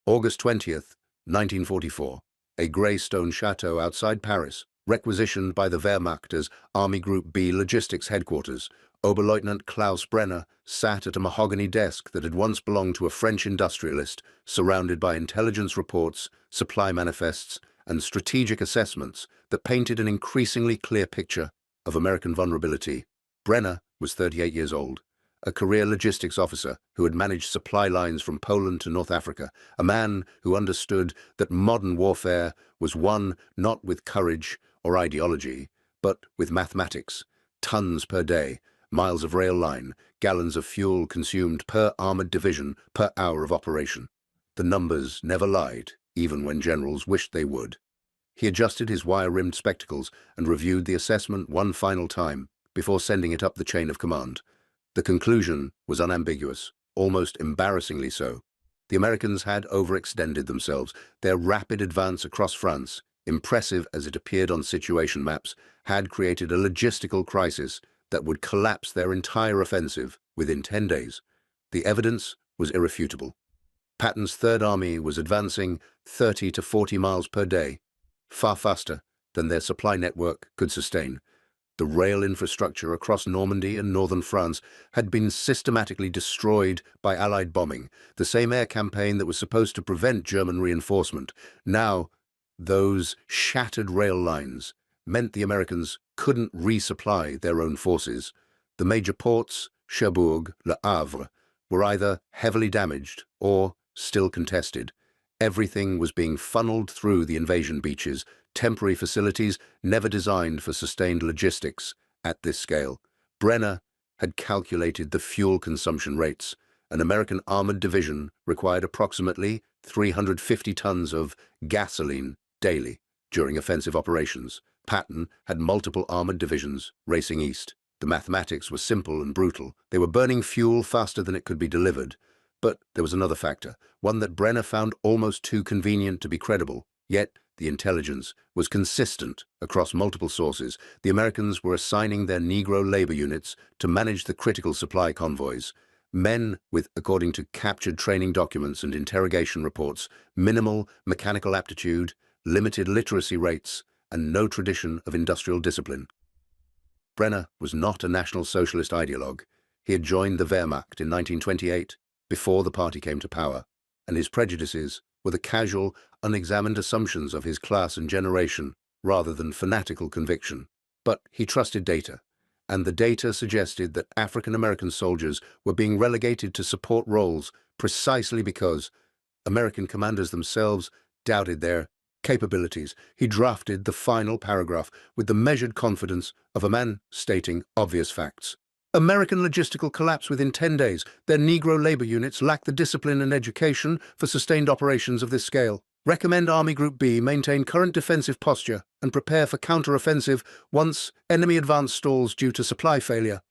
August 20th, 1944. A grey stone chateau outside Paris, requisitioned by the Wehrmacht as Army Group B logistics headquarters. Oberleutnant Klaus Brenner sat at a mahogany desk that had once belonged to a French industrialist, surrounded by intelligence reports, supply manifests, and strategic assessments that painted an increasingly clear picture of American vulnerability. Brenner was 38 years old, a career logistics officer who had managed supply lines from Poland to North Africa, a man who understood that modern warfare was won not with courage or ideology, but with mathematics. Tons per day, miles of rail line, gallons of fuel consumed per armored division per hour of operation. The numbers never lied, even when generals wished they would. He adjusted his wire-rimmed spectacles and reviewed the assessment one final time before sending it up the chain of command. The conclusion was unambiguous, almost embarrassingly so. The Americans had overextended themselves. Their rapid advance across France, impressive as it appeared on situation maps, had created a logistical crisis that would collapse their entire offensive within 10 days. The evidence was irrefutable. Patton's Third Army was advancing 30 to 40 miles per day, far faster than their supply network could sustain. The rail infrastructure across Normandy and northern France had been systematically destroyed by Allied bombing, the same air campaign that was supposed to prevent German reinforcement. Now, those shattered rail lines meant the Americans couldn't resupply their own forces. The major ports, Cherbourg, Le Havre, were either heavily damaged or still contested. Everything was being funneled through the invasion beaches, temporary facilities never designed for sustained logistics at this scale. Brenner had calculated the fuel consumption rates. An American armored division required approximately 350 tons of gasoline daily during offensive operations. Patton had multiple armored divisions racing east. The mathematics were simple and brutal. They were burning fuel faster than it could be delivered. But there was another factor, one that Brenner found almost too convenient to be credible. Yet the intelligence was consistent across multiple sources. The Americans were assigning their Negro labor units to manage the critical supply convoys. Men with, according to captured training documents and interrogation reports, minimal mechanical aptitude, limited literacy rates, and no tradition of industrial discipline. Brenner was not a National Socialist ideologue. He had joined the Wehrmacht in 1928, before the party came to power, and his prejudices were the casual, unexamined assumptions of his class and generation, rather than fanatical conviction. But he trusted data, and the data suggested that African American soldiers were being relegated to support roles precisely because American commanders themselves doubted their capabilities. He drafted the final paragraph with the measured confidence of a man stating obvious facts. American logistical collapse within 10 days. Their Negro labor units lack the discipline and education for sustained operations of this scale. Recommend Army Group B maintain current defensive posture and prepare for counter-offensive once enemy advance stalls due to supply failure.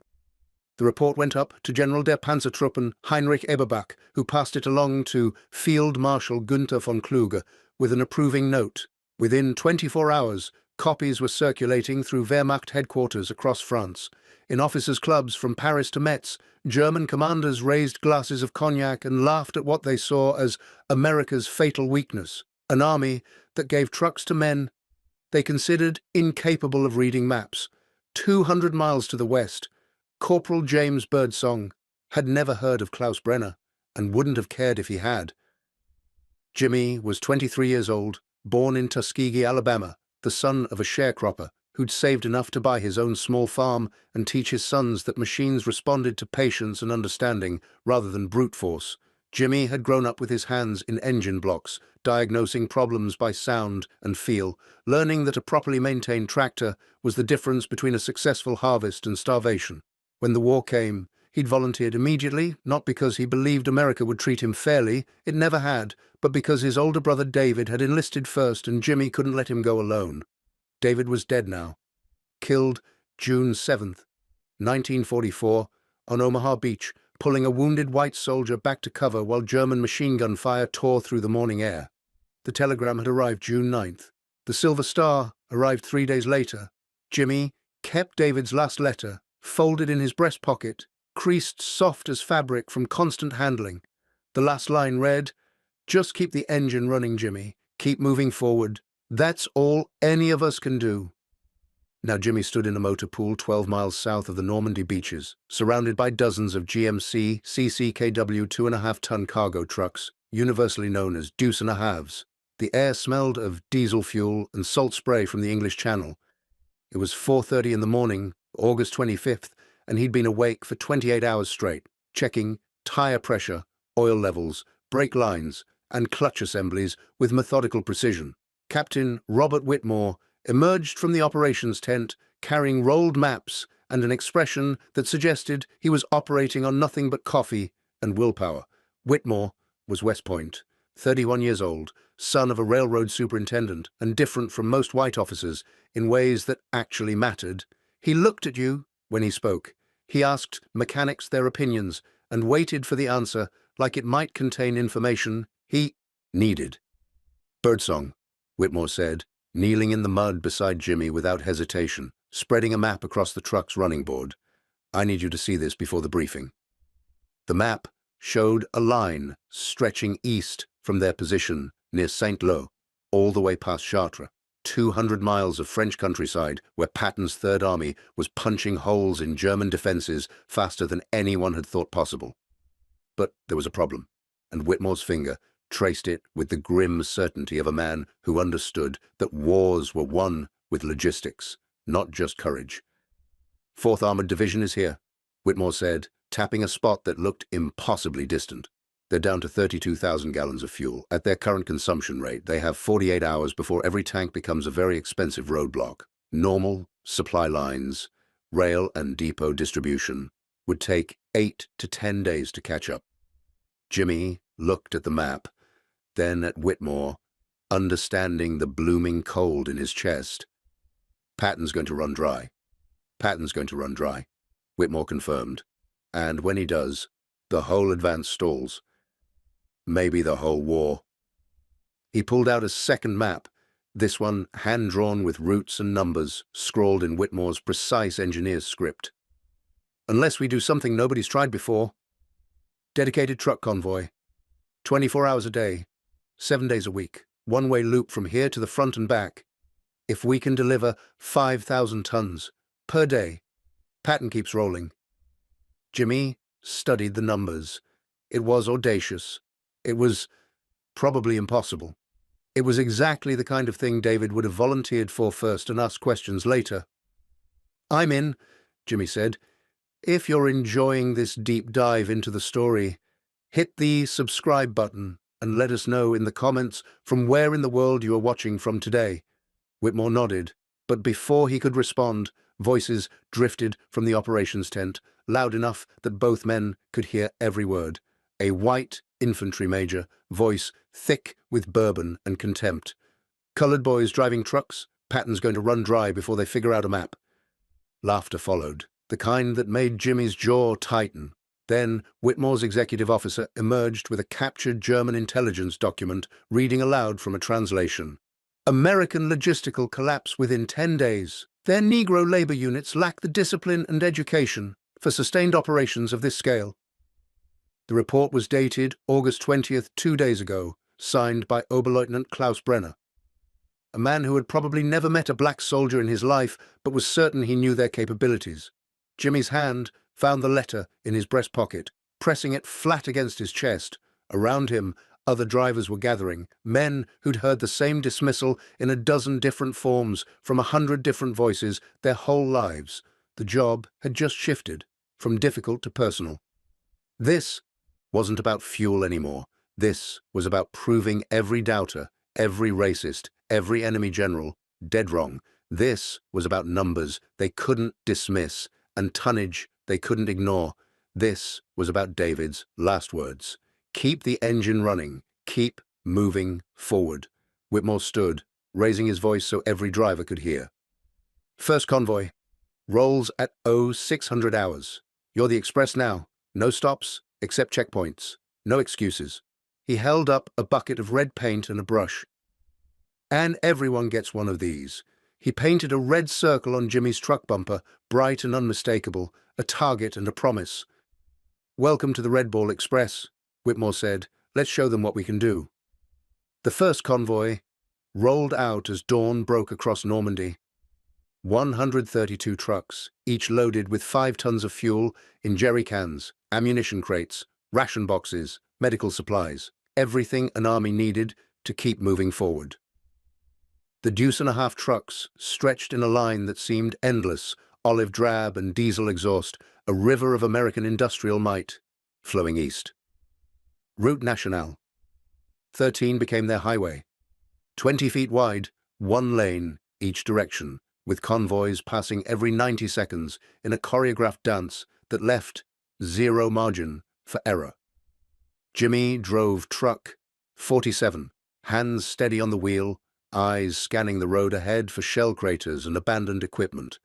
The report went up to General der Panzertruppen Heinrich Eberbach, who passed it along to Field Marshal Günther von Kluge with an approving note. Within 24 hours, copies were circulating through Wehrmacht headquarters across France. In officers' clubs from Paris to Metz, German commanders raised glasses of cognac and laughed at what they saw as America's fatal weakness, an army that gave trucks to men they considered incapable of reading maps. 200 miles to the west, Corporal James Birdsong had never heard of Klaus Brenner and wouldn't have cared if he had. Jimmy was 23 years old, born in Tuskegee, Alabama, the son of a sharecropper who'd saved enough to buy his own small farm and teach his sons that machines responded to patience and understanding rather than brute force. Jimmy had grown up with his hands in engine blocks, diagnosing problems by sound and feel, learning that a properly maintained tractor was the difference between a successful harvest and starvation. When the war came, he'd volunteered immediately, not because he believed America would treat him fairly, it never had, but because his older brother David had enlisted first and Jimmy couldn't let him go alone. David was dead now, killed June 7th, 1944, on Omaha Beach, pulling a wounded white soldier back to cover while German machine gun fire tore through the morning air. The telegram had arrived June 9th. The Silver Star arrived 3 days later. Jimmy kept David's last letter, folded in his breast pocket, creased soft as fabric from constant handling. The last line read, Just keep the engine running, Jimmy. Keep moving forward. That's all any of us can do. Now Jimmy stood in a motor pool 12 miles south of the Normandy beaches, surrounded by dozens of GMC CCKW 2.5-ton cargo trucks, universally known as deuce and a halves. The air smelled of diesel fuel and salt spray from the English Channel. It was 4:30 in the morning, August 25th, and he'd been awake for 28 hours straight, checking tire pressure, oil levels, brake lines, and clutch assemblies with methodical precision. Captain Robert Whitmore emerged from the operations tent carrying rolled maps and an expression that suggested he was operating on nothing but coffee and willpower. Whitmore was West Point, 31 years old, son of a railroad superintendent, and different from most white officers in ways that actually mattered. He looked at you when he spoke. He asked mechanics their opinions and waited for the answer like it might contain information he needed. "Birdsong," Whitmore said, kneeling in the mud beside Jimmy without hesitation, spreading a map across the truck's running board. "I need you to see this before the briefing." The map showed a line stretching east from their position near Saint-Lô, all the way past Chartres, 200 miles of French countryside where Patton's Third Army was punching holes in German defenses faster than anyone had thought possible. But there was a problem, and Whitmore's finger traced it with the grim certainty of a man who understood that wars were won with logistics, not just courage. "4th Armored Division is here," Whitmore said, tapping a spot that looked impossibly distant. "They're down to 32,000 gallons of fuel. At their current consumption rate, they have 48 hours before every tank becomes a very expensive roadblock. Normal supply lines, rail and depot distribution would take 8 to 10 days to catch up." Jimmy looked at the map, then at Whitmore, understanding the blooming cold in his chest. "Patton's going to run dry. Patton's going to run dry," Whitmore confirmed. "And when he does, the whole advance stalls. Maybe the whole war." He pulled out a second map, this one hand-drawn with routes and numbers, scrawled in Whitmore's precise engineer's script. "Unless we do something nobody's tried before. Dedicated truck convoy. 24 hours a day, 7 days a week, one-way loop from here to the front and back. If we can deliver 5,000 tons per day, Patton keeps rolling." Jimmy studied the numbers. It was audacious. It was probably impossible. It was exactly the kind of thing David would have volunteered for first and asked questions later. "I'm in," Jimmy said. "If you're enjoying this deep dive into the story, hit the subscribe button and let us know in the comments from where in the world you are watching from today." Whitmore nodded, but before he could respond, voices drifted from the operations tent, loud enough that both men could hear every word. A white infantry major, voice thick with bourbon and contempt. "Colored boys driving trucks, Patton's going to run dry before they figure out a map." Laughter followed, the kind that made Jimmy's jaw tighten. Then Whitmore's executive officer emerged with a captured German intelligence document, reading aloud from a translation. "American logistical collapse within 10 days. Their Negro labor units lack the discipline and education for sustained operations of this scale." The report was dated August 20th, 2 days ago, signed by Oberleutnant Klaus Brenner, a man who had probably never met a black soldier in his life, but was certain he knew their capabilities. Jimmy's hand found the letter in his breast pocket, pressing it flat against his chest. Around him, other drivers were gathering, men who'd heard the same dismissal in a dozen different forms from 100 different voices their whole lives. The job had just shifted from difficult to personal. This wasn't about fuel anymore. This was about proving every doubter, every racist, every enemy general dead wrong. This was about numbers they couldn't dismiss and tonnage they couldn't ignore. This was about David's last words. "Keep the engine running. Keep moving forward." Whitmore stood, raising his voice so every driver could hear. "First convoy rolls at 0600 hours. You're the express now. No stops, except checkpoints. No excuses." He held up a bucket of red paint and a brush. "And everyone gets one of these." He painted a red circle on Jimmy's truck bumper, bright and unmistakable, a target and a promise. "Welcome to the Red Ball Express," Whitmore said. "Let's show them what we can do." The first convoy rolled out as dawn broke across Normandy. 132 trucks, each loaded with 5 tons of fuel in jerry cans, ammunition crates, ration boxes, medical supplies, everything an army needed to keep moving forward. The deuce-and-a-half trucks stretched in a line that seemed endless, olive drab and diesel exhaust, a river of American industrial might, flowing east. Route Nationale. 13 became their highway. 20 feet wide, 1 lane each direction, with convoys passing every 90 seconds in a choreographed dance that left 0 margin for error. Jimmy drove truck 47, hands steady on the wheel, eyes scanning the road ahead for shell craters and abandoned equipment.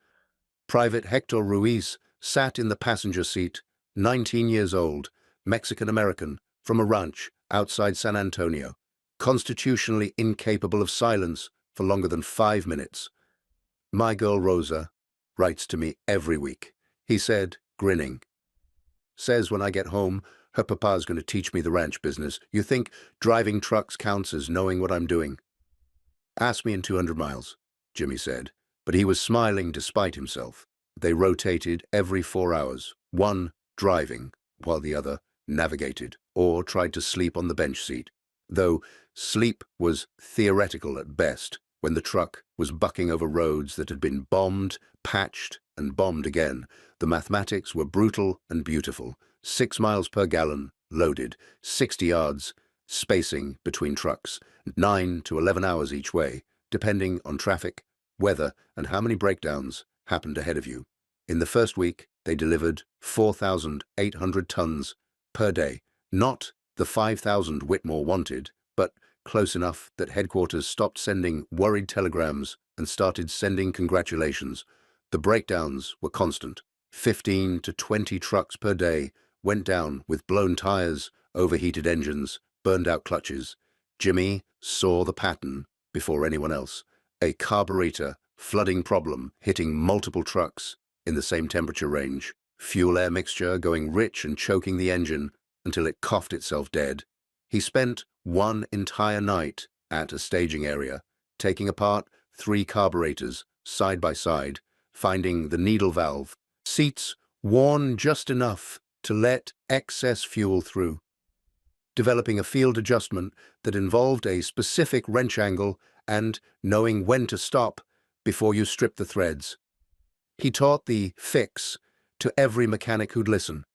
Private Hector Ruiz sat in the passenger seat, 19 years old, Mexican-American, from a ranch outside San Antonio, constitutionally incapable of silence for longer than 5 minutes. "My girl Rosa writes to me every week," he said, grinning. "Says when I get home, her papa's going to teach me the ranch business. You think driving trucks counts as knowing what I'm doing?" "Ask me in 200 miles, Jimmy said, but he was smiling despite himself. They rotated every 4 hours, one driving, while the other navigated or tried to sleep on the bench seat, though sleep was theoretical at best when the truck was bucking over roads that had been bombed, patched, and bombed again. The mathematics were brutal and beautiful. 6 miles per gallon, loaded, 60 yards, spacing between trucks, 9 to 11 hours each way, depending on traffic, weather, and how many breakdowns happened ahead of you. In the first week, they delivered 4,800 tons per day, not the 5,000 Whitmore wanted, but close enough that headquarters stopped sending worried telegrams and started sending congratulations. The breakdowns were constant. 15 to 20 trucks per day went down with blown tires, overheated engines, burned-out clutches. Jimmy saw the pattern before anyone else. A carburetor flooding problem hitting multiple trucks in the same temperature range. Fuel-air mixture going rich and choking the engine until it coughed itself dead. He spent one entire night at a staging area, taking apart 3 carburetors side by side, finding the needle valve, seats worn just enough to let excess fuel through, developing a field adjustment that involved a specific wrench angle and knowing when to stop before you strip the threads. He taught the fix to every mechanic who'd listen,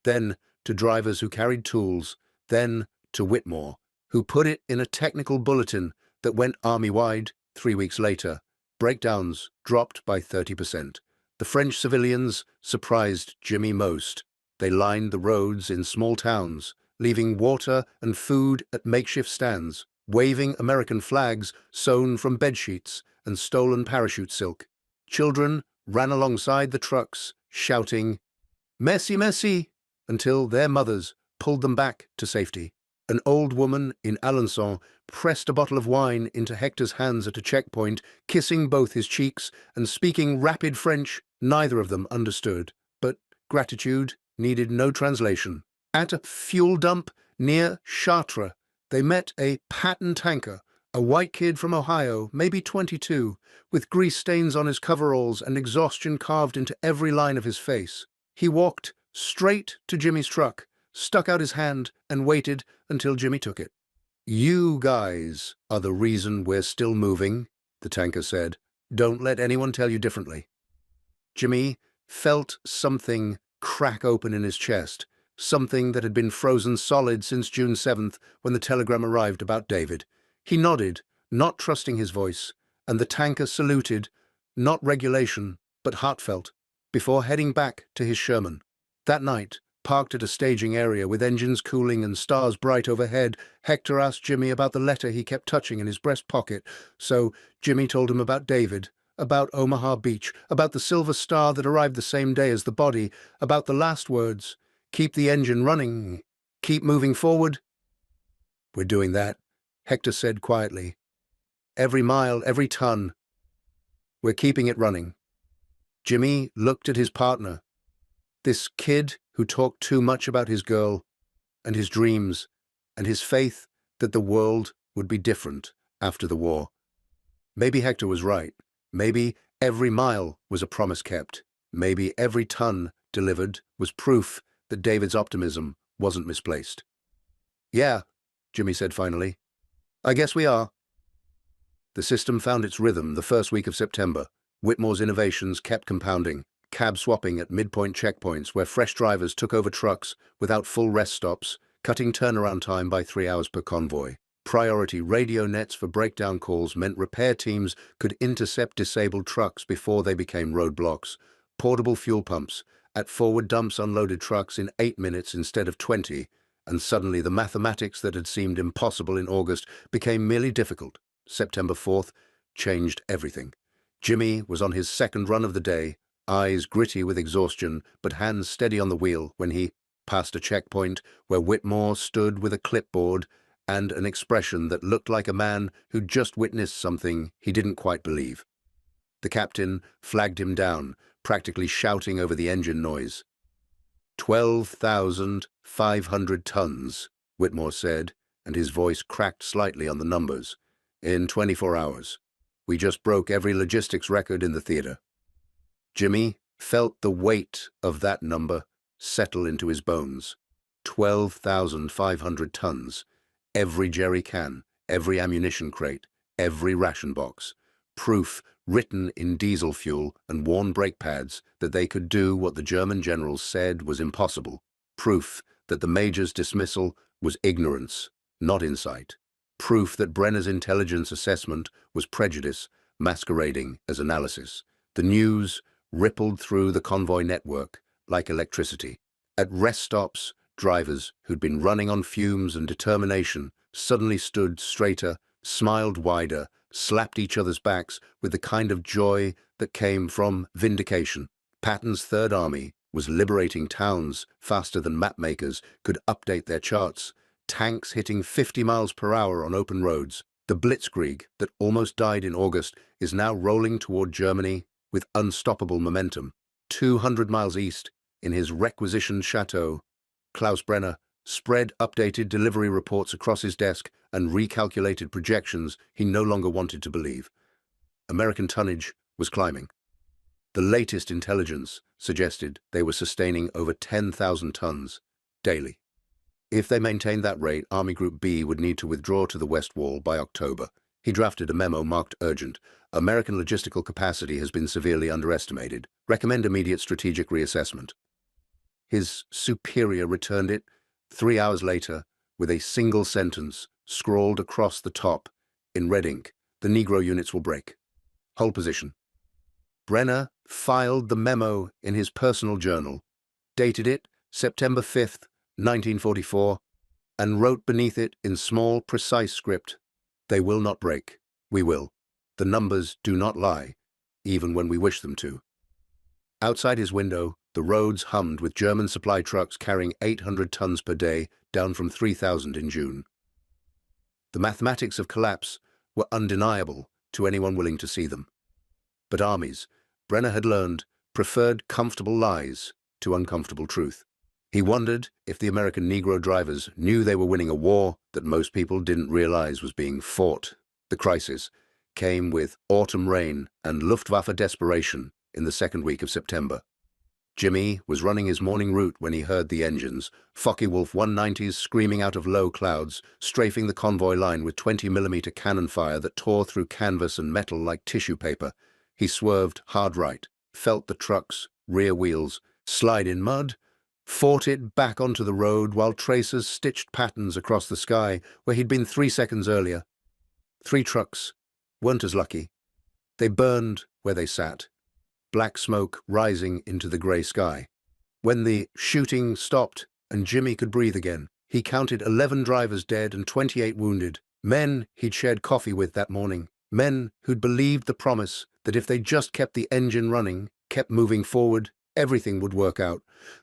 then to drivers who carried tools, then to Whitmore, who put it in a technical bulletin that went army-wide 3 weeks later. Breakdowns dropped by 30%. The French civilians surprised Jimmy most. They lined the roads in small towns, leaving water and food at makeshift stands, waving American flags sewn from bedsheets and stolen parachute silk. Children ran alongside the trucks, shouting, "Merci, merci," until their mothers pulled them back to safety. An old woman in Alençon pressed a bottle of wine into Hector's hands at a checkpoint, kissing both his cheeks and speaking rapid French neither of them understood, but gratitude needed no translation. At a fuel dump near Chartres, they met a Patton tanker, a white kid from Ohio, maybe 22, with grease stains on his coveralls and exhaustion carved into every line of his face. He walked straight to Jimmy's truck, stuck out his hand, and waited until Jimmy took it. "You guys are the reason we're still moving," the tanker said. "Don't let anyone tell you differently." Jimmy felt something crack open in his chest, something that had been frozen solid since June 7th when the telegram arrived about David. He nodded, not trusting his voice, and the tanker saluted, not regulation, but heartfelt, before heading back to his Sherman. That night, parked at a staging area with engines cooling and stars bright overhead, Hector asked Jimmy about the letter he kept touching in his breast pocket. So Jimmy told him about David, about Omaha Beach, about the silver star that arrived the same day as the body, about the last words, "Keep the engine running, keep moving forward." "We're doing that," Hector said quietly. "Every mile, every ton. We're keeping it running." Jimmy looked at his partner, this kid who talked too much about his girl and his dreams and his faith that the world would be different after the war. Maybe Hector was right. Maybe every mile was a promise kept. Maybe every ton delivered was proof that David's optimism wasn't misplaced. "Yeah," Jimmy said finally. "I guess we are." The system found its rhythm the first week of September. Whitmore's innovations kept compounding, cab swapping at midpoint checkpoints where fresh drivers took over trucks without full rest stops, cutting turnaround time by 3 hours per convoy. Priority radio nets for breakdown calls meant repair teams could intercept disabled trucks before they became roadblocks. Portable fuel pumps at forward dumps unloaded trucks in 8 minutes instead of 20, and suddenly the mathematics that had seemed impossible in August became merely difficult. September 4th changed everything. Jimmy was on his second run of the day, eyes gritty with exhaustion, but hands steady on the wheel when he passed a checkpoint where Whitmore stood with a clipboard and an expression that looked like a man who'd just witnessed something he didn't quite believe. The captain flagged him down, practically shouting over the engine noise. 12,500 tons, Whitmore said, and his voice cracked slightly on the numbers. In 24 hours. We just broke every logistics record in the theater. Jimmy felt the weight of that number settle into his bones. 12,500 tons. Every jerry can, every ammunition crate, every ration box. Proof written in diesel fuel and worn brake pads that they could do what the German generals said was impossible. Proof that the major's dismissal was ignorance, not insight. Proof that Brenner's intelligence assessment was prejudice masquerading as analysis. The news rippled through the convoy network like electricity. At rest stops, drivers who'd been running on fumes and determination suddenly stood straighter, smiled wider, slapped each other's backs with the kind of joy that came from vindication. Patton's Third Army was liberating towns faster than mapmakers could update their charts. Tanks hitting 50 miles per hour on open roads. The blitzkrieg that almost died in August is now rolling toward Germany with unstoppable momentum. 200 miles east, in his requisitioned chateau, Klaus Brenner spread updated delivery reports across his desk and recalculated projections he no longer wanted to believe. American tonnage was climbing. The latest intelligence suggested they were sustaining over 10,000 tons daily. If they maintained that rate, Army Group B would need to withdraw to the West Wall by October. He drafted a memo marked urgent. American logistical capacity has been severely underestimated. Recommend immediate strategic reassessment. His superior returned it 3 hours later with a single sentence scrawled across the top in red ink. The Negro units will break. Hold position. Brenner filed the memo in his personal journal, dated it September 5th, 1944, and wrote beneath it in small, precise script, "They will not break. We will. The numbers do not lie, even when we wish them to." Outside his window, the roads hummed with German supply trucks carrying 800 tons per day, down from 3,000 in June. The mathematics of collapse were undeniable to anyone willing to see them. But armies, Brenner had learned, preferred comfortable lies to uncomfortable truth. He wondered if the American Negro drivers knew they were winning a war that most people didn't realize was being fought. The crisis came with autumn rain and Luftwaffe desperation in the second week of September. Jimmy was running his morning route when he heard the engines, Focke-Wulf 190s screaming out of low clouds, strafing the convoy line with 20mm cannon fire that tore through canvas and metal like tissue paper. He swerved hard right, felt the truck's rear wheels slide in mud, fought it back onto the road while tracers stitched patterns across the sky where he'd been 3 seconds earlier. 3 trucks weren't as lucky. They burned where they sat, black smoke rising into the grey sky. When the shooting stopped and Jimmy could breathe again, he counted 11 drivers dead and 28 wounded, men he'd shared coffee with that morning, men who'd believed the promise that if they just kept the engine running, kept moving forward, everything would work out.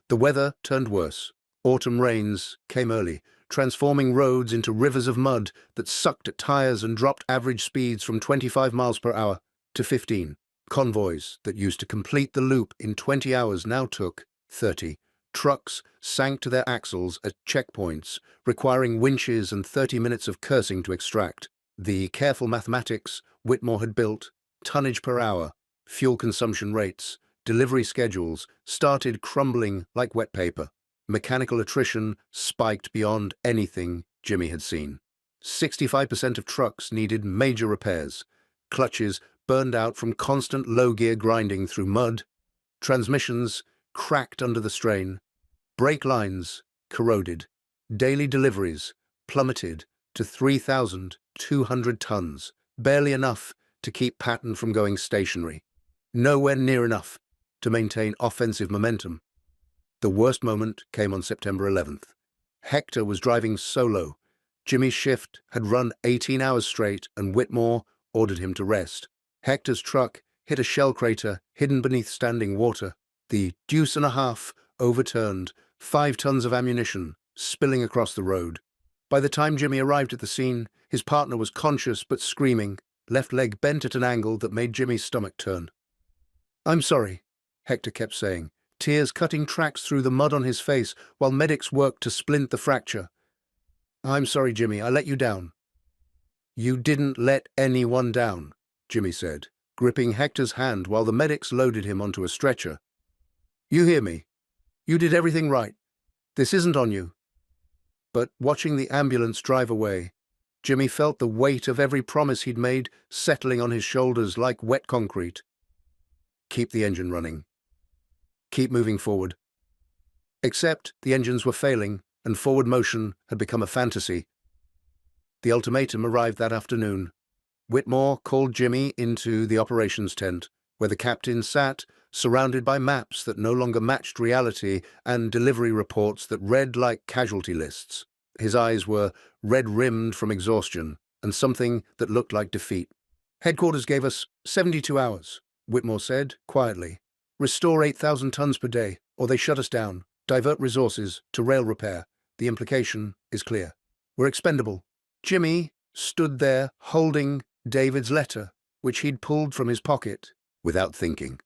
The weather turned worse. Autumn rains came early, transforming roads into rivers of mud that sucked at tires and dropped average speeds from 25 miles per hour to 15. Convoys that used to complete the loop in 20 hours now took 30. Trucks sank to their axles at checkpoints, requiring winches and 30 minutes of cursing to extract. The careful mathematics Whitmore had built, tonnage per hour, fuel consumption rates, delivery schedules, started crumbling like wet paper. Mechanical attrition spiked beyond anything Jimmy had seen. 65% of trucks needed major repairs. Clutches burned out from constant low-gear grinding through mud. Transmissions cracked under the strain. Brake lines corroded. Daily deliveries plummeted to 3,200 tons, barely enough to keep Patton from going stationary. Nowhere near enough to maintain offensive momentum. The worst moment came on September 11th. Hector was driving solo. Jimmy's shift had run 18 hours straight, and Whitmore ordered him to rest. Hector's truck hit a shell crater hidden beneath standing water. The deuce and a half overturned, 5 tons of ammunition spilling across the road. By the time Jimmy arrived at the scene, his partner was conscious but screaming, left leg bent at an angle that made Jimmy's stomach turn. "I'm sorry," Hector kept saying, tears cutting tracks through the mud on his face while medics worked to splint the fracture. "I'm sorry, Jimmy, I let you down." "You didn't let anyone down," Jimmy said, gripping Hector's hand while the medics loaded him onto a stretcher. "You hear me? You did everything right. This isn't on you." But watching the ambulance drive away, Jimmy felt the weight of every promise he'd made settling on his shoulders like wet concrete. Keep the engine running. Keep moving forward. Except the engines were failing, and forward motion had become a fantasy. The ultimatum arrived that afternoon. Whitmore called Jimmy into the operations tent, where the captain sat, surrounded by maps that no longer matched reality and delivery reports that read like casualty lists. His eyes were red-rimmed from exhaustion and something that looked like defeat. "Headquarters gave us 72 hours, Whitmore said, quietly. "Restore 8,000 tons per day, or they shut us down. Divert resources to rail repair. The implication is clear. We're expendable." Jimmy stood there holding David's letter, which he'd pulled from his pocket, without thinking.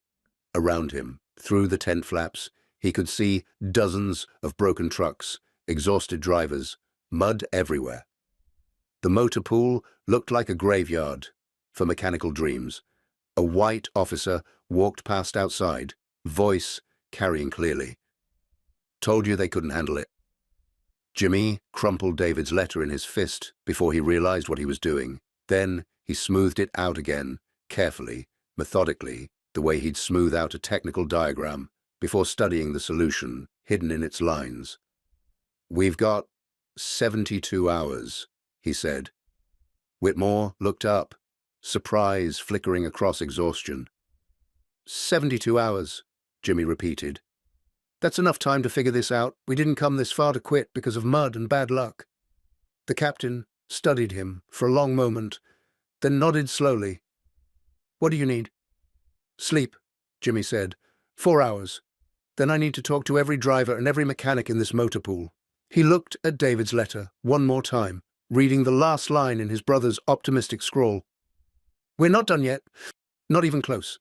Around him, through the tent flaps, he could see dozens of broken trucks, exhausted drivers, mud everywhere. The motor pool looked like a graveyard for mechanical dreams. A white officer walked past outside, voice carrying clearly. "Told you they couldn't handle it." Jimmy crumpled David's letter in his fist before he realized what he was doing. Then he smoothed it out again, carefully, methodically, the way he'd smooth out a technical diagram before studying the solution hidden in its lines. "We've got 72 hours, he said. Whitmore looked up, surprise flickering across exhaustion. 72 hours, Jimmy repeated. "That's enough time to figure this out. We didn't come this far to quit because of mud and bad luck." The captain studied him for a long moment, then nodded slowly. "What do you need?" "Sleep," Jimmy said. 4 hours. Then I need to talk to every driver and every mechanic in this motor pool." He looked at David's letter one more time, reading the last line in his brother's optimistic scrawl. "We're not done yet. Not even close."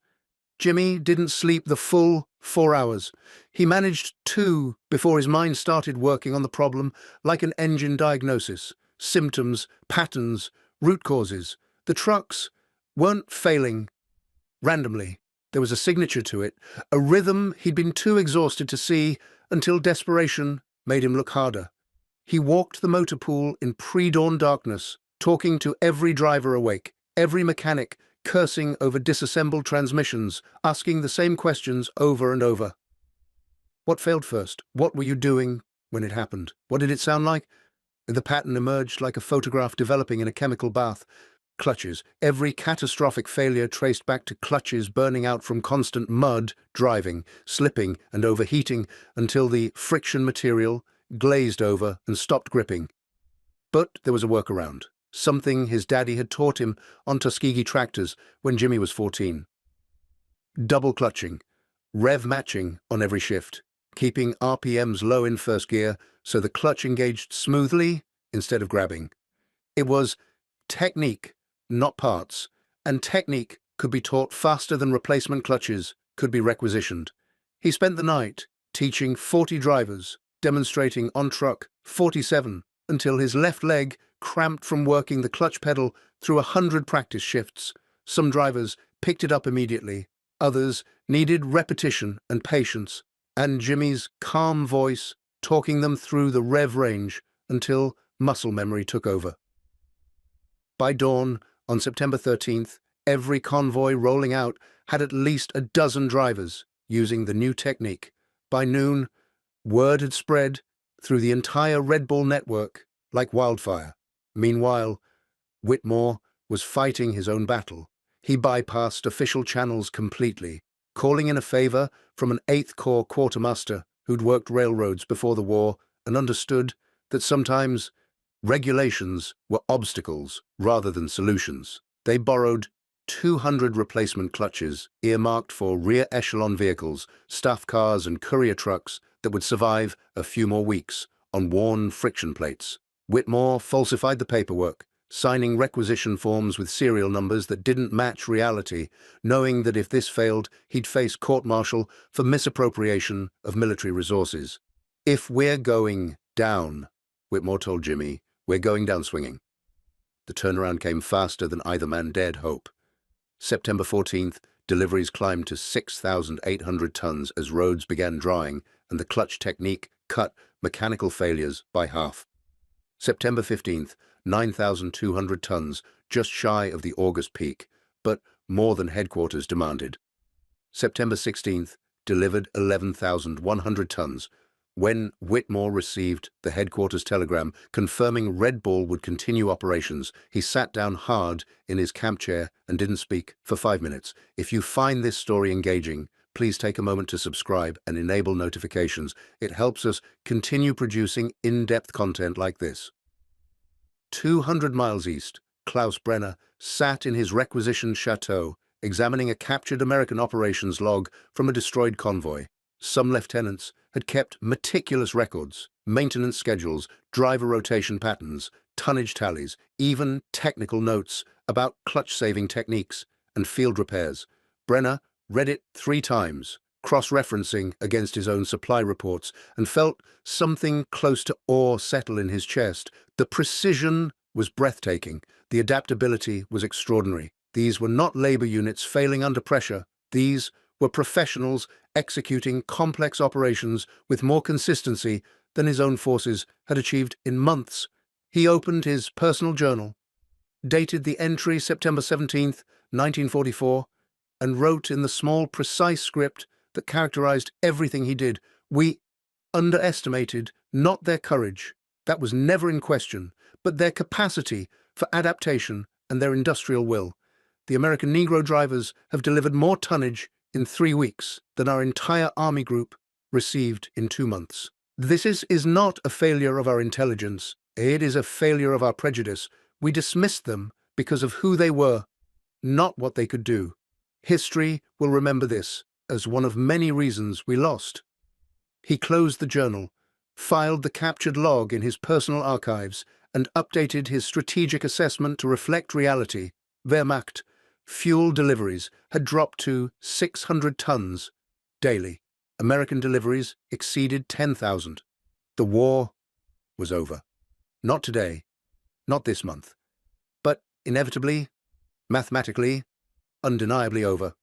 Jimmy didn't sleep the full 4 hours. He managed 2 before his mind started working on the problem like an engine diagnosis. Symptoms, patterns, root causes. The trucks weren't failing randomly. There was a signature to it, a rhythm he'd been too exhausted to see until desperation made him look harder. He walked the motor pool in pre-dawn darkness, talking to every driver awake, every mechanic cursing over disassembled transmissions, asking the same questions over and over. What failed first? What were you doing when it happened? What did it sound like? The pattern emerged like a photograph developing in a chemical bath. Clutches. Every catastrophic failure traced back to clutches burning out from constant mud, driving, slipping and overheating until the friction material glazed over and stopped gripping. But there was a workaround. Something his daddy had taught him on Tuskegee tractors when Jimmy was 14. Double clutching, rev matching on every shift, keeping RPMs low in first gear so the clutch engaged smoothly instead of grabbing. It was technique, not parts, and technique could be taught faster than replacement clutches could be requisitioned. He spent the night teaching 40 drivers, demonstrating on truck 47, until his left leg cramped from working the clutch pedal through 100 practice shifts. Some drivers picked it up immediately, others needed repetition and patience, and Jimmy's calm voice talking them through the rev range until muscle memory took over. By dawn, on September 13th, every convoy rolling out had at least a dozen drivers using the new technique. By noon, word had spread through the entire Red Bull network like wildfire. Meanwhile, Whitmore was fighting his own battle. He bypassed official channels completely, calling in a favor from an 8th Corps quartermaster who'd worked railroads before the war and understood that sometimes regulations were obstacles rather than solutions. They borrowed 200 replacement clutches earmarked for rear echelon vehicles, staff cars and courier trucks that would survive a few more weeks on worn friction plates. Whitmore falsified the paperwork, signing requisition forms with serial numbers that didn't match reality, knowing that if this failed, he'd face court-martial for misappropriation of military resources. "If we're going down," Whitmore told Jimmy, "we're going down swinging." The turnaround came faster than either man dared hope. September 14th, deliveries climbed to 6,800 tons as roads began drying and the clutch technique cut mechanical failures by half. September 15th, 9,200 tons, just shy of the August peak, but more than headquarters demanded. September 16th, delivered 11,100 tons. When Whitmore received the headquarters telegram confirming Red Bull would continue operations, he sat down hard in his camp chair and didn't speak for 5 minutes. If you find this story engaging, please take a moment to subscribe and enable notifications. It helps us continue producing in-depth content like this. 200 miles east, Klaus Brenner sat in his requisitioned chateau, examining a captured American operations log from a destroyed convoy. Some lieutenants had kept meticulous records, maintenance schedules, driver rotation patterns, tonnage tallies, even technical notes about clutch-saving techniques and field repairs. Brenner read it 3 times, cross-referencing against his own supply reports, and felt something close to awe settle in his chest. The precision was breathtaking. The adaptability was extraordinary. These were not labor units failing under pressure. These were professionals executing complex operations with more consistency than his own forces had achieved in months. He opened his personal journal, dated the entry September 17th, 1944, and wrote in the small, precise script that characterized everything he did. "We underestimated not their courage, that was never in question, but their capacity for adaptation and their industrial will. The American Negro drivers have delivered more tonnage in 3 weeks than our entire Army group received in 2 months. This is not a failure of our intelligence. It is a failure of our prejudice. We dismissed them because of who they were, not what they could do. History will remember this as one of many reasons we lost." He closed the journal, filed the captured log in his personal archives, and updated his strategic assessment to reflect reality. Wehrmacht fuel deliveries had dropped to 600 tons daily. American deliveries exceeded 10,000. The war was over. Not today, not this month, but inevitably, mathematically, undeniably over.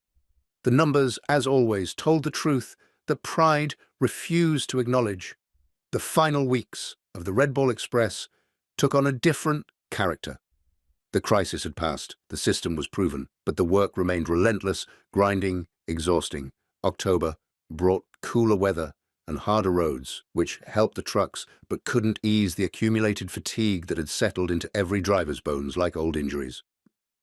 The numbers, as always, told the truth that pride refused to acknowledge. The final weeks of the Red Bull Express took on a different character. The crisis had passed, the system was proven, but the work remained relentless, grinding, exhausting. October brought cooler weather and harder roads, which helped the trucks but couldn't ease the accumulated fatigue that had settled into every driver's bones like old injuries.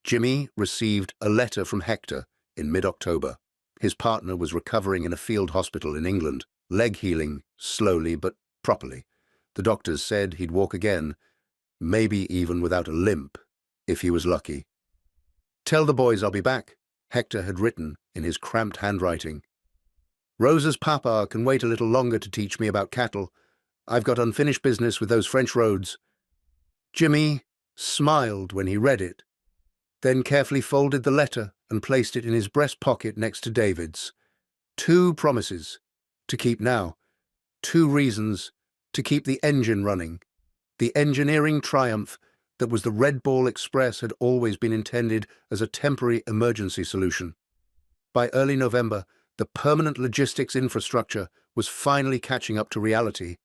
Jimmy received a letter from Hector in mid-October. His partner was recovering in a field hospital in England, leg healing slowly but properly. The doctors said he'd walk again, maybe even without a limp, if he was lucky. "Tell the boys I'll be back," Hector had written in his cramped handwriting. "Rosa's papa can wait a little longer to teach me about cattle. I've got unfinished business with those French roads." Jimmy smiled when he read it, then carefully folded the letter and placed it in his breast pocket next to David's. 2 promises, To keep now. 2 reasons to keep the engine running. The engineering triumph that was the Red Ball Express had always been intended as a temporary emergency solution. By early November, the permanent logistics infrastructure was finally catching up to reality.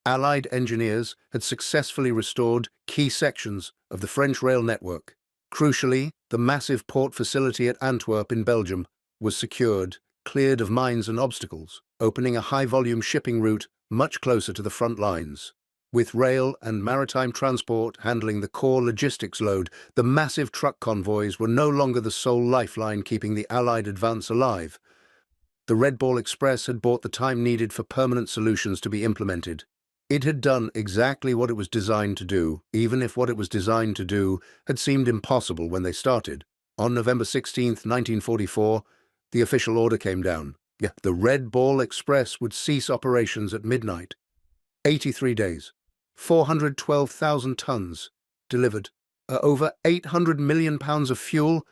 Allied engineers had successfully restored key sections of the French rail network. Crucially, the massive port facility at Antwerp in Belgium was secured, cleared of mines and obstacles, opening a high-volume shipping route much closer to the front lines. With rail and maritime transport handling the core logistics load, the massive truck convoys were no longer the sole lifeline keeping the Allied advance alive. The Red Ball Express had bought the time needed for permanent solutions to be implemented. It had done exactly what it was designed to do, even if what it was designed to do had seemed impossible when they started. On November 16, 1944, the official order came down. The Red Ball Express would cease operations at midnight. 83 days, 412,000 tons delivered, over £800 million of fuel,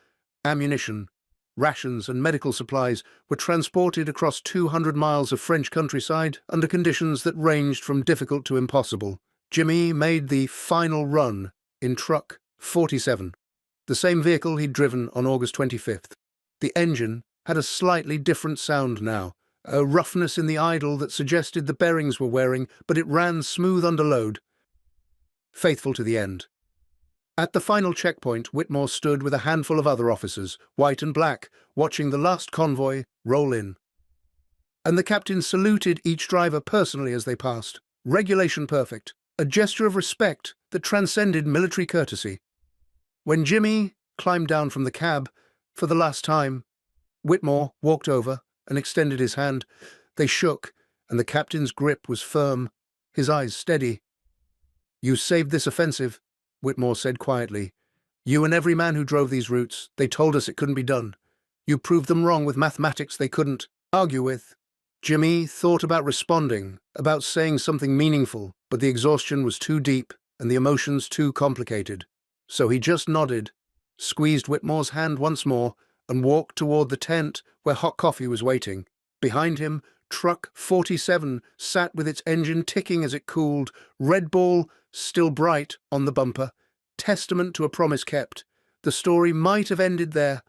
ammunition, rations and medical supplies were transported across 200 miles of French countryside under conditions that ranged from difficult to impossible. Jimmy made the final run in Truck 47, the same vehicle he'd driven on August 25th. The engine had a slightly different sound now, a roughness in the idle that suggested the bearings were wearing, but it ran smooth under load. Faithful to the end. At the final checkpoint, Whitmore stood with a handful of other officers, white and black, watching the last convoy roll in. And the captain saluted each driver personally as they passed. Regulation perfect, a gesture of respect that transcended military courtesy. When Jimmy climbed down from the cab for the last time, Whitmore walked over and extended his hand. They shook, and the captain's grip was firm, his eyes steady. "You saved this offensive," Whitmore said quietly. "You and every man who drove these routes. They told us it couldn't be done. You proved them wrong with mathematics they couldn't argue with." Jimmy thought about responding, about saying something meaningful, but the exhaustion was too deep and the emotions too complicated. So he just nodded, squeezed Whitmore's hand once more, and walked toward the tent where hot coffee was waiting. Behind him, Truck 47 sat with its engine ticking as it cooled, Red Ball still bright on the bumper, testament to a promise kept. The story might have ended there.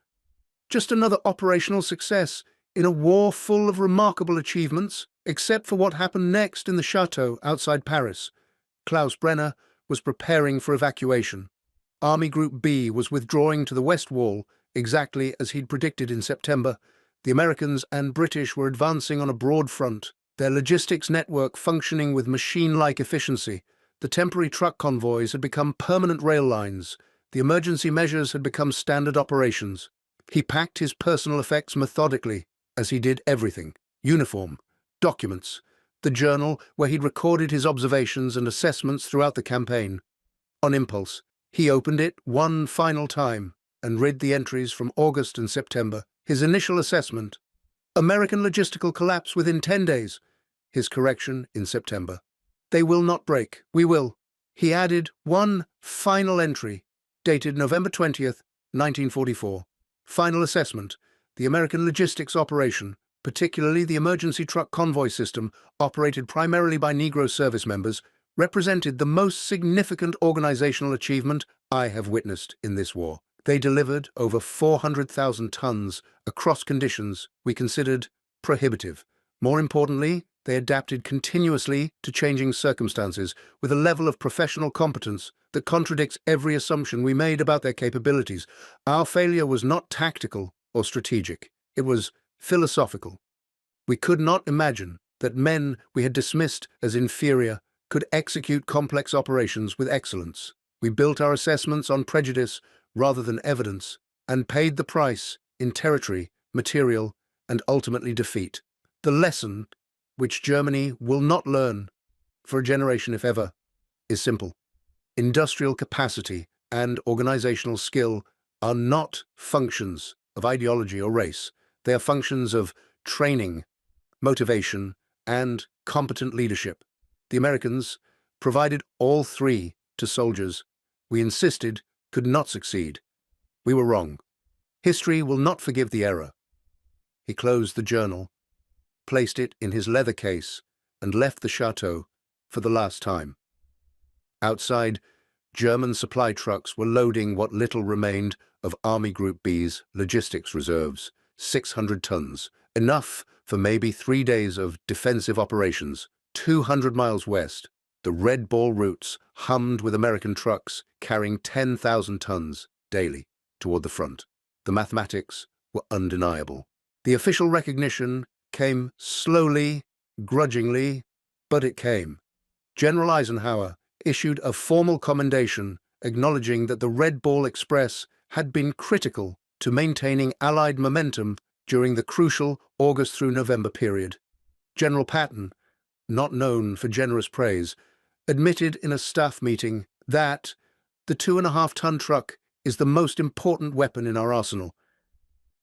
Just another operational success in a war full of remarkable achievements, except for what happened next in the chateau outside Paris. Klaus Brenner was preparing for evacuation. Army Group B was withdrawing to the West Wall, exactly as he'd predicted in September. The Americans and British were advancing on a broad front, their logistics network functioning with machine-like efficiency. The temporary truck convoys had become permanent rail lines. The emergency measures had become standard operations. He packed his personal effects methodically, as he did everything: uniform, documents, the journal where he'd recorded his observations and assessments throughout the campaign. On impulse, he opened it one final time and read the entries from August and September. His initial assessment: American logistical collapse within 10 days. His correction in September: they will not break, we will. He added one final entry, dated November 20th, 1944. Final assessment: the American logistics operation, particularly the emergency truck convoy system, operated primarily by Negro service members, represented the most significant organizational achievement I have witnessed in this war. They delivered over 400,000 tons across conditions we considered prohibitive. More importantly, they adapted continuously to changing circumstances with a level of professional competence that contradicts every assumption we made about their capabilities. Our failure was not tactical or strategic. It was philosophical. We could not imagine that men we had dismissed as inferior could execute complex operations with excellence. We built our assessments on prejudice rather than evidence, and paid the price in territory, material, and ultimately defeat. The lesson, which Germany will not learn for a generation if ever, is simple. Industrial capacity and organizational skill are not functions of ideology or race. They are functions of training, motivation, and competent leadership. The Americans provided all three to soldiers we insisted could not succeed. We were wrong. History will not forgive the error. He closed the journal placed it in his leather case, and left the chateau for the last time. Outside, German supply trucks were loading what little remained of Army Group B's logistics reserves, 600 tons, enough for maybe 3 days of defensive operations. 200 miles west, the Red Ball routes hummed with American trucks carrying 10,000 tons daily toward the front. The mathematics were undeniable. The official recognition came slowly, grudgingly, but it came. General Eisenhower issued a formal commendation acknowledging that the Red Ball Express had been critical to maintaining Allied momentum during the crucial August through November period. General Patton, not known for generous praise, admitted in a staff meeting that the 2.5-ton truck is the most important weapon in our arsenal.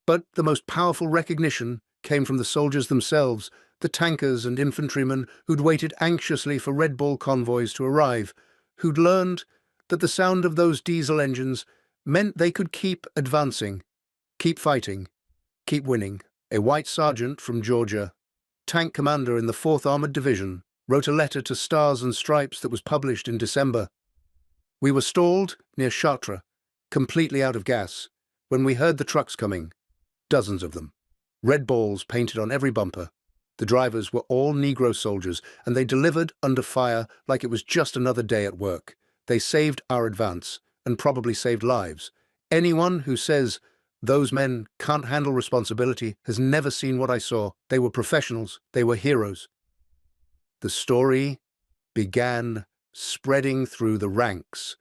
But the most powerful recognition came from the soldiers themselves, the tankers and infantrymen who'd waited anxiously for Red Ball convoys to arrive, who'd learned that the sound of those diesel engines meant they could keep advancing, keep fighting, keep winning. A white sergeant from Georgia, tank commander in the 4th Armored Division, wrote a letter to Stars and Stripes that was published in December. "We were stalled near Chartres, completely out of gas, when we heard the trucks coming, dozens of them, red balls painted on every bumper. The drivers were all Negro soldiers, and they delivered under fire like it was just another day at work. They saved our advance, and probably saved lives. Anyone who says those men can't handle responsibility has never seen what I saw. They were professionals. They were heroes." The story began spreading through the ranks,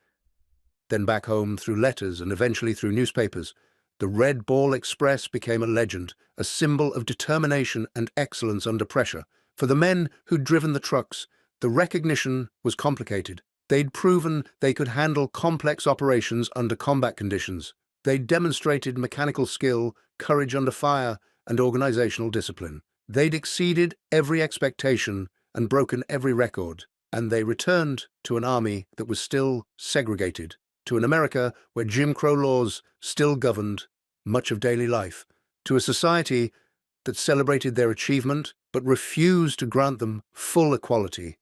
then back home through letters and eventually through newspapers. The Red Ball Express became a legend, a symbol of determination and excellence under pressure. For the men who'd driven the trucks, the recognition was complicated. They'd proven they could handle complex operations under combat conditions. They'd demonstrated mechanical skill, courage under fire, and organizational discipline. They'd exceeded every expectation and broken every record. And they returned to an army that was still segregated, to an America where Jim Crow laws still governed much of daily life, to a society that celebrated their achievement but refused to grant them full equality.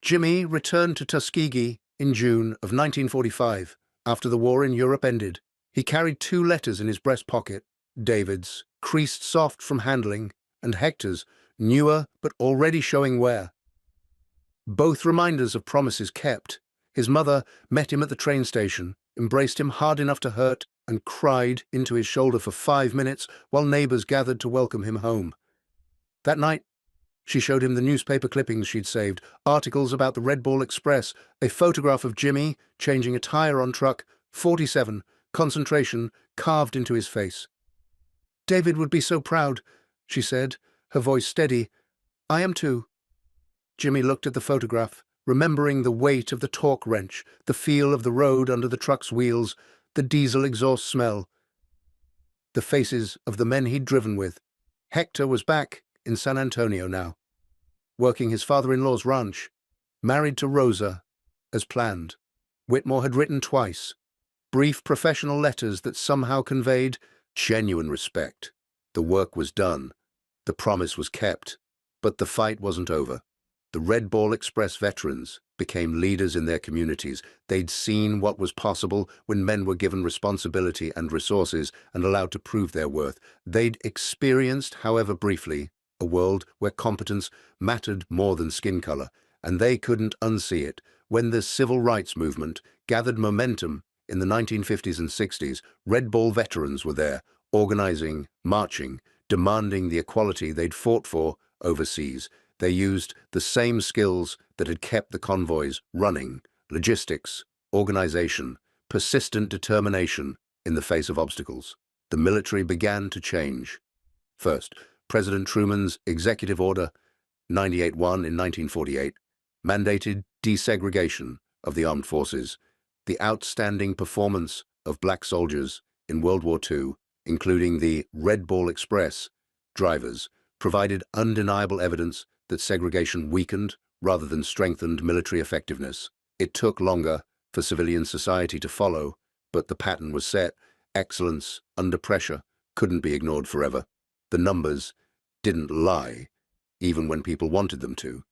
Jimmy returned to Tuskegee in June of 1945, after the war in Europe ended. He carried 2 letters in his breast pocket, David's, creased soft from handling, and Hector's, newer but already showing wear. Both reminders of promises kept. His mother met him at the train station, embraced him hard enough to hurt, and cried into his shoulder for 5 minutes while neighbors gathered to welcome him home. That night, she showed him the newspaper clippings she'd saved, articles about the Red Ball Express, a photograph of Jimmy changing a tire on truck 47, concentration carved into his face. "David would be so proud," she said, her voice steady. "I am too." Jimmy looked at the photograph, remembering the weight of the torque wrench, the feel of the road under the truck's wheels, the diesel exhaust smell. The faces of the men he'd driven with. Hector was back in San Antonio now, working his father-in-law's ranch, married to Rosa, as planned. Whitmore had written twice, brief professional letters that somehow conveyed genuine respect. The work was done. The promise was kept. But the fight wasn't over. The Red Ball Express veterans became leaders in their communities. They'd seen what was possible when men were given responsibility and resources and allowed to prove their worth. They'd experienced, however briefly, a world where competence mattered more than skin color, and they couldn't unsee it. When the civil rights movement gathered momentum in the 1950s and 60s, Red Ball veterans were there, organizing, marching, demanding the equality they'd fought for overseas. They used the same skills that had kept the convoys running: logistics, organization, persistent determination in the face of obstacles. The military began to change. First, President Truman's Executive Order 98-1 in 1948 mandated desegregation of the armed forces. The outstanding performance of black soldiers in World War II, including the Red Ball Express drivers, provided undeniable evidence that segregation weakened rather than strengthened military effectiveness. It took longer for civilian society to follow, but the pattern was set. Excellence under pressure couldn't be ignored forever. The numbers didn't lie, even when people wanted them to.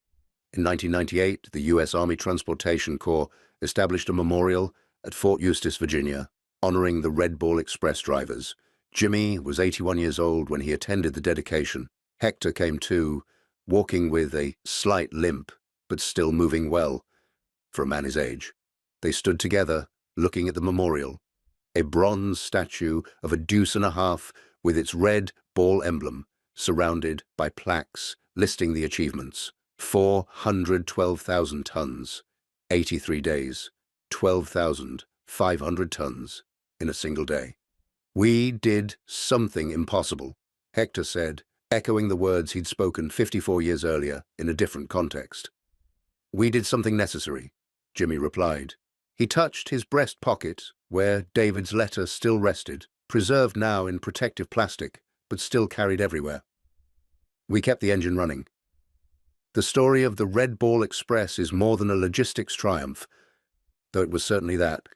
In 1998, the U.S. Army Transportation Corps established a memorial at Fort Eustis, Virginia, honoring the Red Ball Express drivers. Jimmy was 81 years old when he attended the dedication. Hector came too, walking with a slight limp, but still moving well for a man his age. They stood together, looking at the memorial, a bronze statue of a deuce and a half with its red ball emblem, surrounded by plaques listing the achievements. 412,000 tons, 83 days, 12,500 tons in a single day. "We did something impossible," Hector said, echoing the words he'd spoken 54 years earlier in a different context. "We did something necessary," Jimmy replied. He touched his breast pocket, where David's letter still rested, preserved now in protective plastic, but still carried everywhere. "We kept the engine running." The story of the Red Ball Express is more than a logistics triumph, though it was certainly that.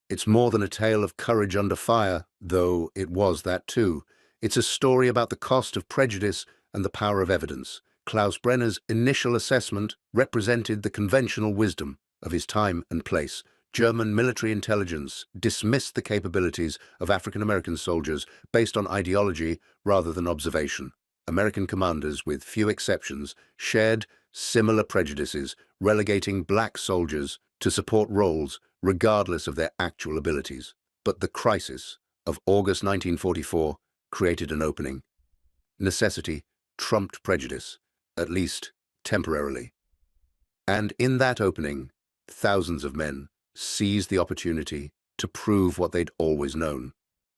It's more than a tale of courage under fire, though it was that too. It's a story about the cost of prejudice and the power of evidence. Klaus Brenner's initial assessment represented the conventional wisdom of his time and place. German military intelligence dismissed the capabilities of African American soldiers based on ideology rather than observation. American commanders, with few exceptions, shared similar prejudices, relegating black soldiers to support roles regardless of their actual abilities. But the crisis of August 1944 created an opening. Necessity trumped prejudice, at least temporarily. And in that opening, thousands of men seized the opportunity to prove what they'd always known.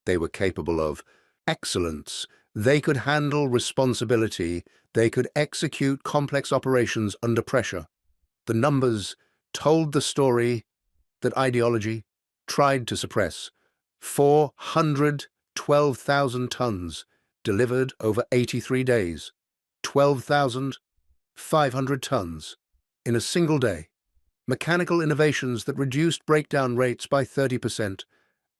They were capable of excellence. They could handle responsibility. They could execute complex operations under pressure. The numbers told the story that ideology tried to suppress. 412,000 tons delivered over 83 days. 12,500 tons in a single day. Mechanical innovations that reduced breakdown rates by 30%.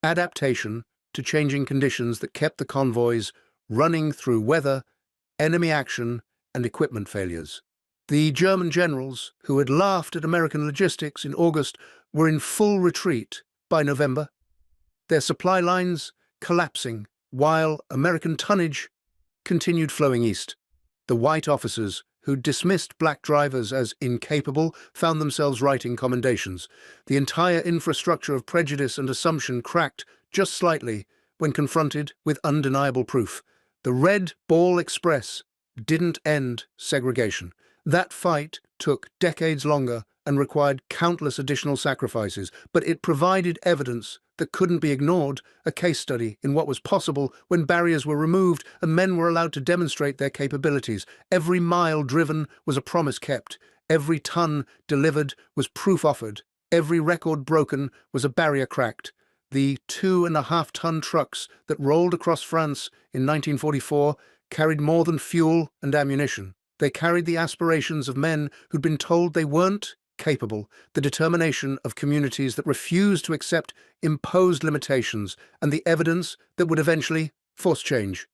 Adaptation to changing conditions that kept the convoys running through weather, enemy action, and equipment failures. The German generals, who had laughed at American logistics in August, were in full retreat by November, their supply lines collapsing, while American tonnage continued flowing east. The white officers, who dismissed black drivers as incapable, found themselves writing commendations. The entire infrastructure of prejudice and assumption cracked just slightly when confronted with undeniable proof. The Red Ball Express didn't end segregation. That fight took decades longer and required countless additional sacrifices, but it provided evidence that couldn't be ignored, a case study in what was possible when barriers were removed and men were allowed to demonstrate their capabilities. Every mile driven was a promise kept. Every ton delivered was proof offered. Every record broken was a barrier cracked. The 2.5-ton trucks that rolled across France in 1944 carried more than fuel and ammunition. They carried the aspirations of men who'd been told they weren't capable, the determination of communities that refused to accept imposed limitations, and the evidence that would eventually force change.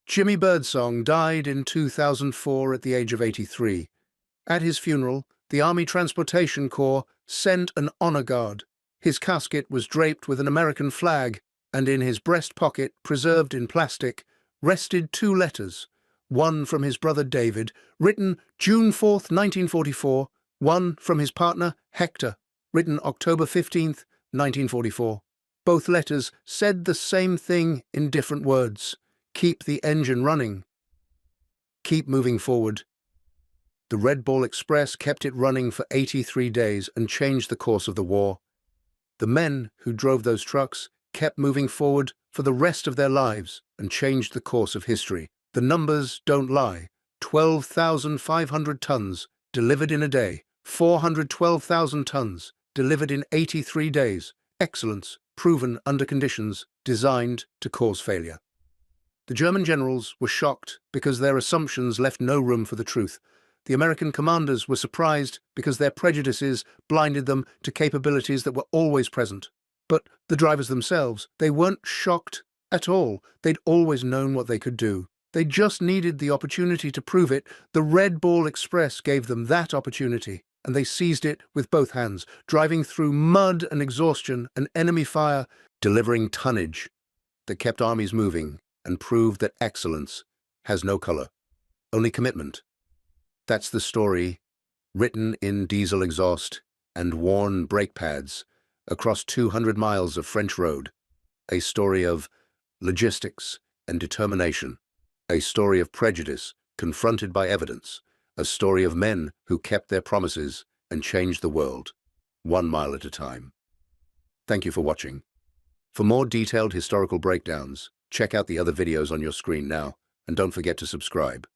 Jimmy Birdsong died in 2004 at the age of 83. At his funeral, the Army Transportation Corps sent an honor guard. His casket was draped with an American flag, and in his breast pocket, preserved in plastic, rested 2 letters, one from his brother David, written June 4th, 1944, one from his partner Hector, written October 15th, 1944. Both letters said the same thing in different words. Keep the engine running. Keep moving forward. The Red Ball Express kept it running for 83 days and changed the course of the war. The men who drove those trucks kept moving forward for the rest of their lives and changed the course of history. The numbers don't lie. 12,500 tons delivered in a day. 412,000 tons delivered in 83 days. Excellence proven under conditions designed to cause failure. The German generals were shocked because their assumptions left no room for the truth. The American commanders were surprised because their prejudices blinded them to capabilities that were always present. But the drivers themselves, they weren't shocked at all. They'd always known what they could do. They just needed the opportunity to prove it. The Red Ball Express gave them that opportunity, and they seized it with both hands, driving through mud and exhaustion and enemy fire, delivering tonnage that kept armies moving and proved that excellence has no color, only commitment. That's the story, written in diesel exhaust and worn brake pads across 200 miles of French road. A story of logistics and determination. A story of prejudice confronted by evidence. A story of men who kept their promises and changed the world, 1 mile at a time. Thank you for watching. For more detailed historical breakdowns, check out the other videos on your screen now, and don't forget to subscribe.